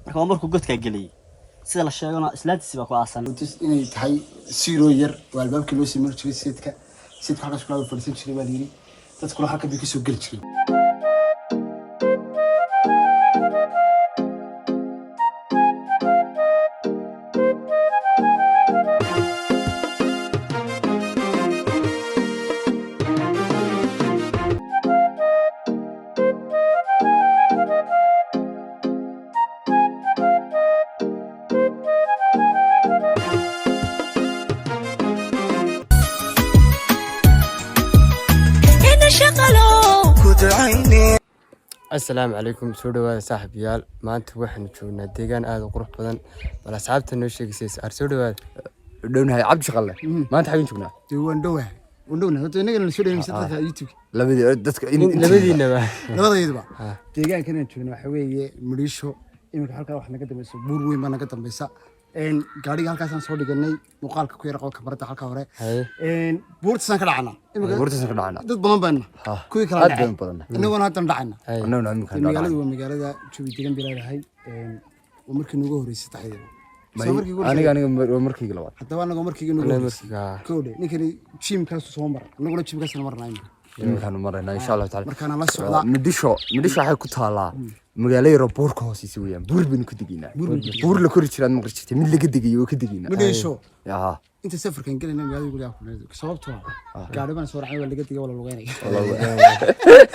marka markuu godka galay sida la sheegana islaantiisa baa ku aasan inay tahay siro yar waa albaabkii loo sameeyay jiray sidka halkaas kula fadhiisan jiray baa yiri dadku halka bay ka soo gali jiray السلام عليكم سودوا صاحب يال ما أنت واحد نشوفنا ديجان هذا قرب بدن ولا صعبت إنه شيء سيس أرسلوا دون هاي عبد شغلة ما أنت حبين شوفنا وندوه هذا نقدر نسوي له مسدات يوتيوب لا بدي دتك لا بدي إنما لا بدي يدبا ديجان كنا نشوفنا حوي مريشو إنك حركة واحد نقدر بس بوروي ما نقدر بس إن قاري هالكاس نسوي لجنة مقال كوير قال كبرت حركة ورا إن بورت سنكر عنا بورت سنكر عنا ضد بنا كوي كلام إنه أنا تندعنا إنه نعم مقالة شو بيتكلم بلا هاي ومركي نجوه ريس تحديدا أنا مركي قلوات حتى أنا مركي نجوه كودي نكني شيم كاس صومر نقول شيم كاس مرة نايم كانوا مرة إن شاء الله تعالى مركنا الله سعدا مديشو حاجة كتالا مقالة ربور كوسي ويا بور بنكدجينا بور لكل شيء ما قرشتي من اللي كدجي وكدجينا مديشو يا أنت سافر كان كلنا مقالة يقول يا أخوي صوبتها قاعد بنا صور عيال اللي كدجي ولا لغيني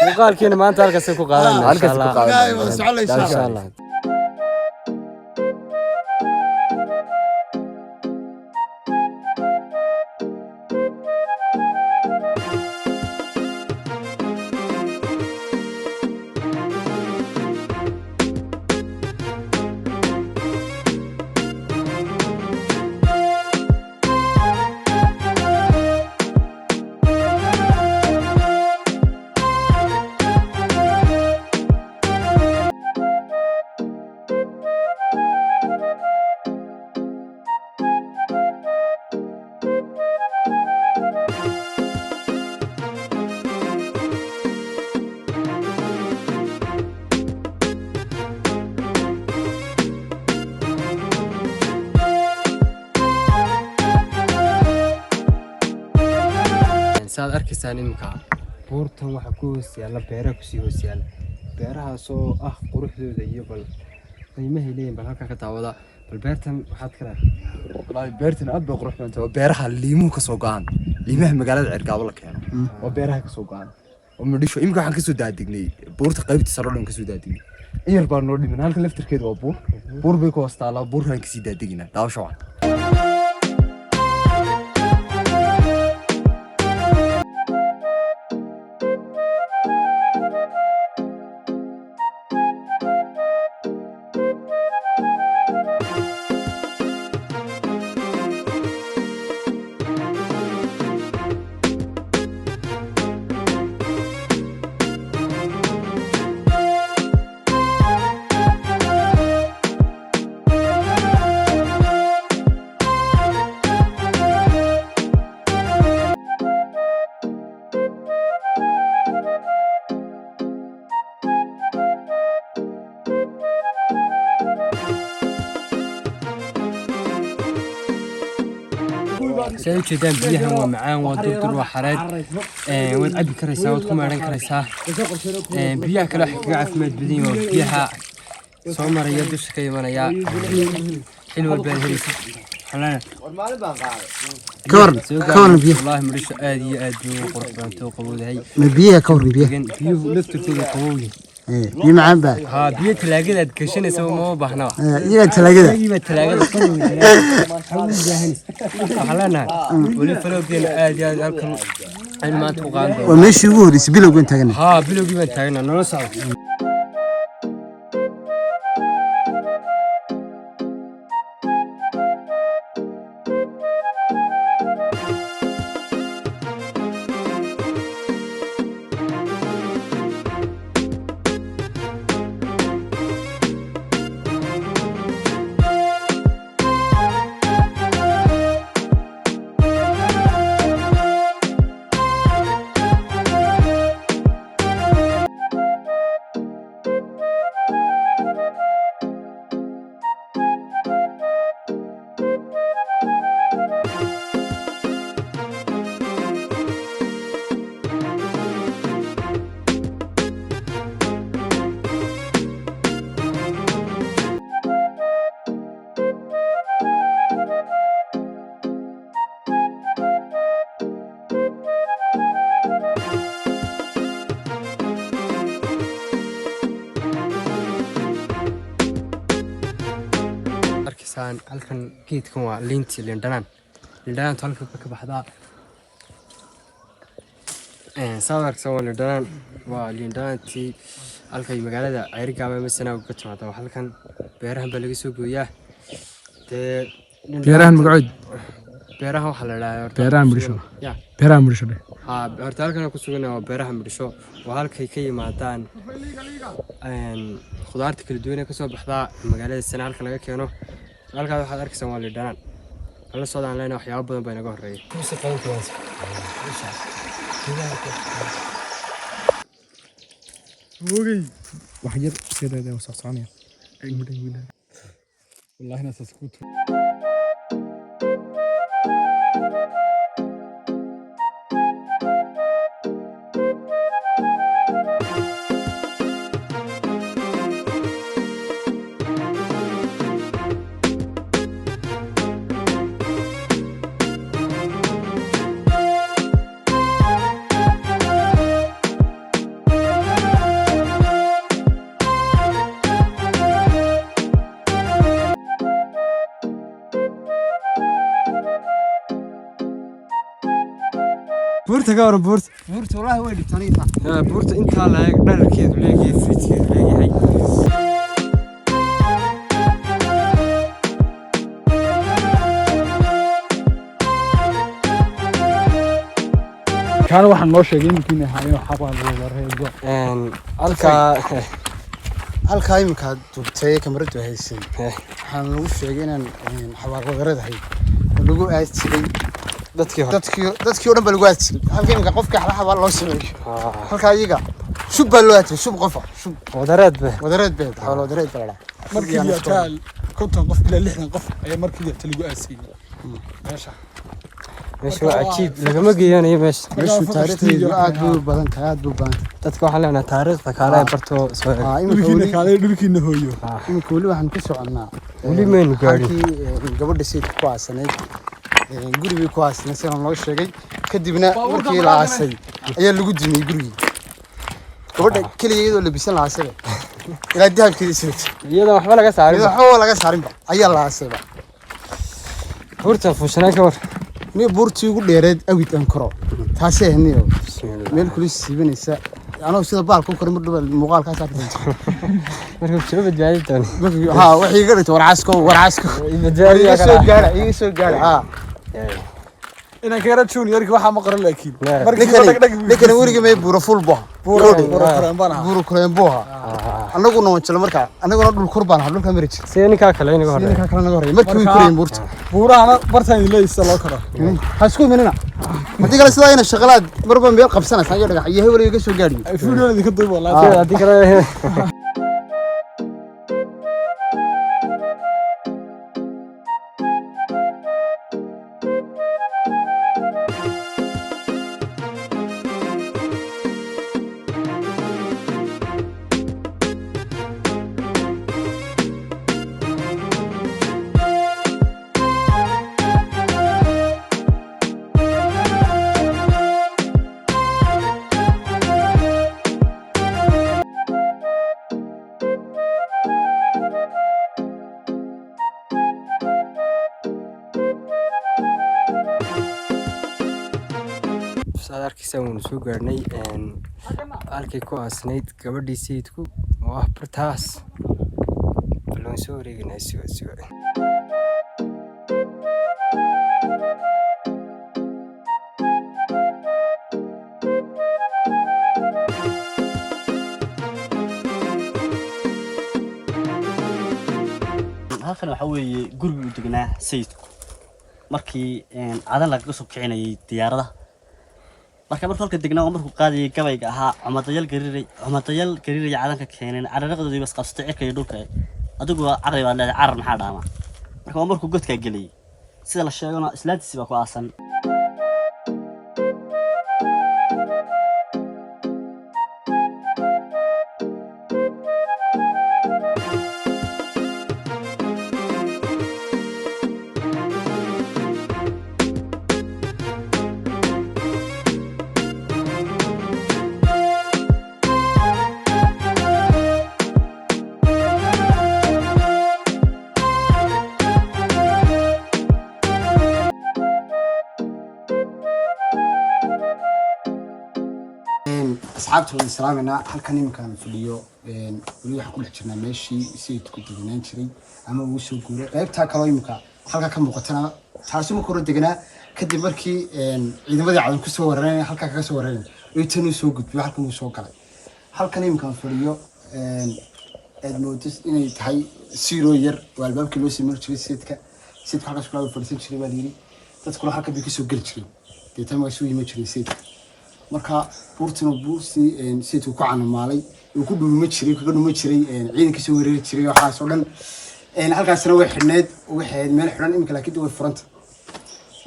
وقال كنا ما أنت أركس كوكالا أركس كوكالا إن شاء الله saad arkaysaan imika buurtan waxa ku hoosyaalaa beeraha ku sii hoosyaalaa beerahaas oo ah quruxdooda iyo bal qiimaha leeyahay bal halka ka daawada bal beertan waxaad ka raacay wallahi beertan aad bay qurux badan tahay beeraha liimuhu ka soo go'an liimaha magaalada Cergaabo la keeno oo beeraha ka soo go'an oo madhisho imika waxaan ka soo daadignay buurta qaybta sare dhan ka soo daadignay in yar baan noo dhiman halka laftirkeedu waa buur bay ku hoostaalaa buurhan ka sii daadignaa daawasho waan سوي كذا بيها ومعان ودكتور وحراد ونعبي كريسة وتكون عرين كريسة بيها كلا حكي عفمد بدين وبيها صومر يدوس كيما يا حلو البلهريس حلانا كورن بيه والله مريش آدي قربان توقبوا هاي بيه كورن بيه بيه لفتو كذا قوي بيه معان بقى ها بيه تلاقي كشين يسوي ما بحنا إيه تلاقي إيه تلاقي حلانا ولي فلو بين آدي أكل ما توقعنا ومشي يقول يسبيلو بين تاعنا ها بيلو بين تاعنا نرسل arkaysaan halkan geedkan waa liintii liindhanaan liindhanaantu halkan ka baxdaa saad arkaysaan waa liindhanaan waa liindhanaantii halkay magaalada Ceyrgaaba masana uga timaado halkan beerahan baa laga soo gooyaa beerahan magacood beerahan waxa la yiraahdaa beerahan Muqdisho ya beerahan Muqdisho horta halkan ku sugan waa beeraha Muqdisho waa halkay ka yimaadaan khudaarta kala duwan ee ka soo baxda magaalada sana halka laga keeno halkaas waxaad arkaysaan waa liindhanaan la socdaan leena waxyaabo badan bay naga horeeyay وجي وحجر سير هذا وصعصانية أي مدينة والله ناس سكوت buurta ka waran buurta wallahi way dhibtaniita buurta intaa laag dharkeedu leeyahay fridgeedu leeyahay كان واحد نوشة يمكن هاي وحبا الرهيب halka imika dubtay kamaradu haysay waxaan lagu sheegay inaan xawaar wadareedahay lagu aasay dadkii oo dhan baa lagu aasay halka imika qofka xalaha loo sameeyo halka iyaga shub baa loo aasay shub qofa shub wadareed xawlo wadareed baa markii ya taal konton qof ilaa 60 qof ayaa markii ya lagu aasay meesha waa cajiib lagama geeyanayo meesha taariikhdeedu aad buu badan dadka waxaan leenahay taariikhda kaale barto soo dhulkiina kaale dhulkiina hooyo imika wali waxaan ku soconaa wali meen gaari gabadha sayid ku aasanayd gurigii ku aasnay sidaan loo sheegay kadibna markii la aasay ayaa lagu dimay gurigii gabadha kaliya iyadoo labisan la aasay ilaa dahabkeedii sawirta iyadoo waxba laga saarin ayaa la aasay buurta fuushanaa ka war ni buurtii ugu dheereed awid aan koro taasay ahniyo meel kulis siibanaysa anoo sida baalku kor mar dhawal muuqaalkaas arkay markuu soo badbaadi doon waxay iga dhigtay warcaasko iga soo gaara ina kara junior-ka waxa ma qoran laakiin markii wariga may buuro full baa buuro kureen baa anaguna waan markaa anaguna dhul kurbaan dhulka marij seenika kale inaga horeey markii way kureen buurta buuraana bartaan ilaysa loo karo ha isku minina hadii kale sidaa ina shaqalaad marba meel qabsanaysa ayo dhagax iyo hebel iga soo gaadhiyo fiidiyoda ka duub wallahi hadii kale sadarkiisa uu soo gaarnay halkii ku aasnayd gabadhii sayidku oo bartaas balon soo wareegnay sigo halkan waxa weeye guriga u degnaa sayidku markii cadan laga soo kicinayay diyaarada marka halka degnaa oo markuu qaadayay gabayga ahaa cumadayal gariiray cadanka keeneen carraqadoodii bas qabsatay cirka iyo dhulka adigu carray baa leedahay carrar maxaa dhaama marka markuu godka galay sida la sheegana islaantiisi baa ku aasan asxaabta wada salaamina halkan iminkaan fadhiyo weli waxaan ku dhex jirnaa meeshii sayidku deganaan jiray ama uu soo guuray qaybtaa kaloo iminka halka ka muuqatana taasi marka hore deganaa kadib markii ciidamadii cadan kusoo weerareen halkaa kaga soo weerareen ay tan uu soo gudbay halkan uu soo galay halkan iminkaan fadhiyo aad moodas inay tahay siiroo yar oo albaabkii loo sameyr jiray sayidka halkaas kula fadhiisan jiray baa layidhi dadkuna halkan bay kasoo geli jireen deetaan waa soo yima jiray sayidka marka buurtuna buurtii sayidku ku canamaalay uu ku dhulma jiray kaga dhuma jiray ciidanka soo weerari jiray waxaas oo dhan halkaasna way xidhneed waxay meel xidhan iminka laakiin way furanta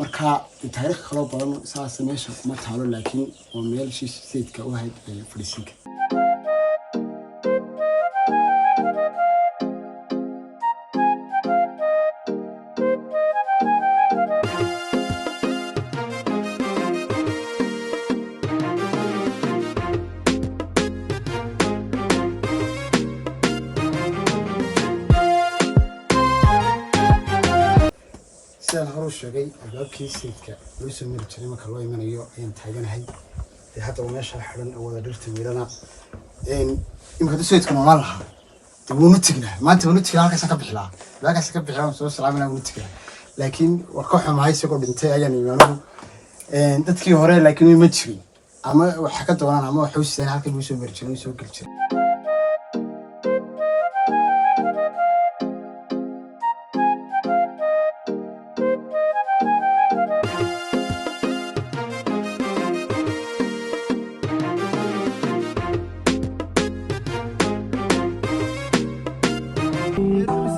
marka taariikh kale badan saas meesha kuma taalo laakiin oo meel sayidka u ahayd fadhiisinka sidaan hore u sheegay albaabkii sayidka loo soo mari jiray marka loo imanayo ayaan taaganahay hadda meesha xidhan oo wada dhirta wiilana imika hadda sayidku noolaan lahaa dee wuunu tegi lahaa maanta wuunu tegi lahaa halkaasaan ka bixi lahaa halkaasaan ka bixi lahaa soo salaaminaa wuunu tegi lahaa laakiin waa ka xumahay isagoo dhintay ayaan imaanahu dadkii hore laakiin way ma jirin ama waxa ka doonaan ama waxay u sideen halkan uu soo mari jiray uu soo geli jiray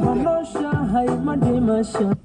Manosha, hai madhimasha.